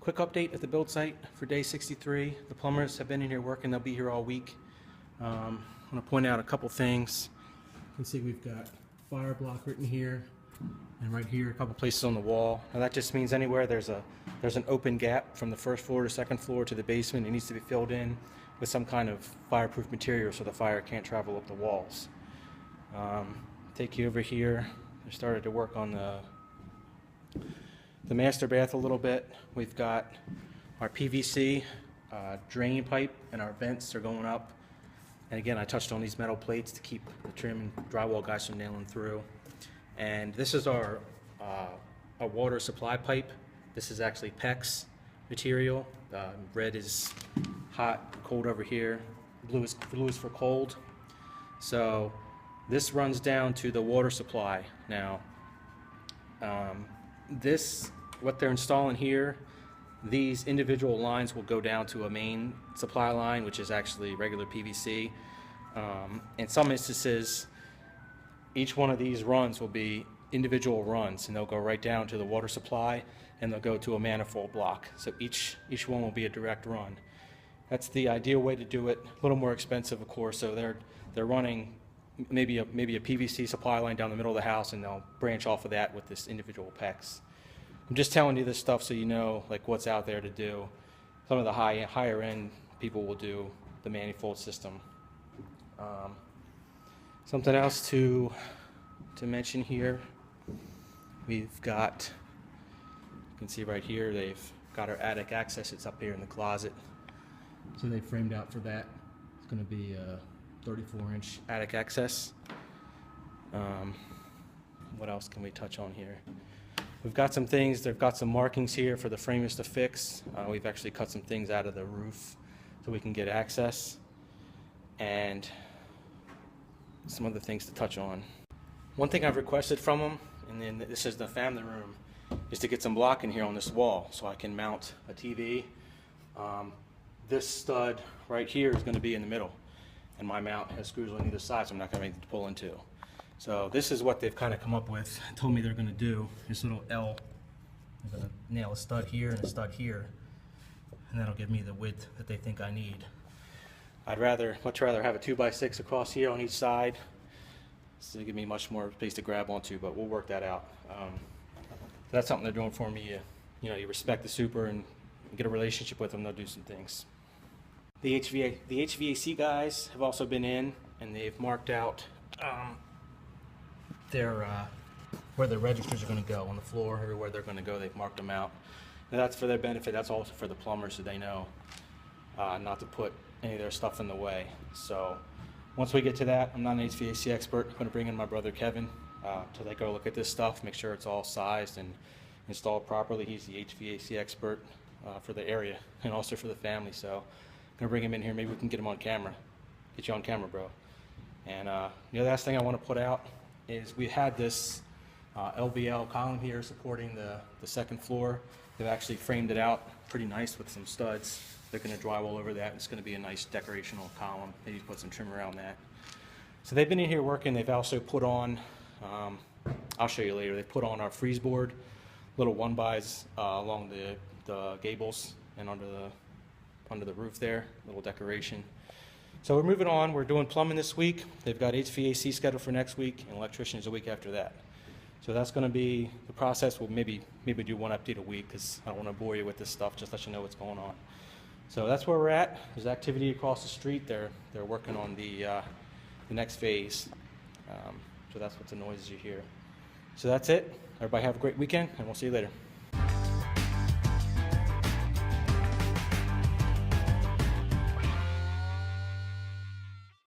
Quick update at the build site for day 63. The plumbers have been in here working. They'll be here all week. I'm going to point out a couple things. You can see we've got fire block written here, and right here a couple places on the wall. Now that just means anywhere there's an open gap from the first floor to second floor to the basement, it needs to be filled in with some kind of fireproof material so the fire can't travel up the walls. Take you over here. I started to work on the master bath a little bit. We've got our PVC drain pipe and our vents are going up. And again, I touched on these metal plates to keep the trim and drywall guys from nailing through. And this is our water supply pipe. This is actually PEX material. Red is hot, cold over here. Blue is for cold. So this runs down to the water supply. Now, what they're installing here, these individual lines will go down to a main supply line, which is actually regular PVC. In some instances, each one of these runs will be individual runs, and they'll go right down to the water supply, and they'll go to a manifold block. So each one will be a direct run. That's the ideal way to do it. A little more expensive, of course. So they're running maybe a PVC supply line down the middle of the house, and they'll branch off of that with this individual PEX. I'm just telling you this stuff so you know like what's out there to do. Some of the higher end people will do the manifold system. Something else to mention here, we've got, you can see right here, they've got our attic access. It's up here in the closet. So they framed out for that. It's going to be a 34-inch attic access. What else can we touch on here? We've got some things, they've got some markings here for the framers to fix. We've actually cut some things out of the roof so we can get access. And some other things to touch on. One thing I've requested from them, and then this is the family room, is to get some block in here on this wall so I can mount a TV. This stud right here is going to be in the middle, and my mount has screws on either side, so I'm not going to make it to pull into. So this is what they've kind of come up with and told me they're going to do. This little L, they're going to nail a stud here and a stud here, and that'll give me the width that they think I need. I'd much rather have a 2x6 across here on each side. So it'll give me much more space to grab onto, but we'll work that out. That's something they're doing for me. You respect the super and get a relationship with them, they'll do some things. The HVAC guys have also been in, and they've marked out where the registers are going to go on the floor, everywhere they're going to go. They've marked them out. Now that's for their benefit. That's also for the plumbers, so they know not to put any of their stuff in the way. So once we get to that, I'm not an HVAC expert. I'm going to bring in my brother Kevin to go look at this stuff, make sure it's all sized and installed properly. He's the HVAC expert for the area and also for the family. So I'm going to bring him in here. Maybe we can get him on camera. Get you on camera, bro. And the last thing I want to put out is we had this LVL column here supporting the second floor. They've actually framed it out pretty nice with some studs. They're going to drywall over that. It's going to be a nice decorational column. Maybe put some trim around that. So they've been in here working. They've also put on, I'll show you later, they put on our freeze board, little 1-bys along the gables and under the roof there, little decoration. So we're moving on. We're doing plumbing this week. They've got HVAC scheduled for next week, and electricians a week after that. So that's going to be the process. We'll maybe do one update a week because I don't want to bore you with this stuff, just let you know what's going on. So that's where we're at. There's activity across the street. They're working on the next phase. So that's what the noises you hear. So that's it. Everybody have a great weekend, and we'll see you later.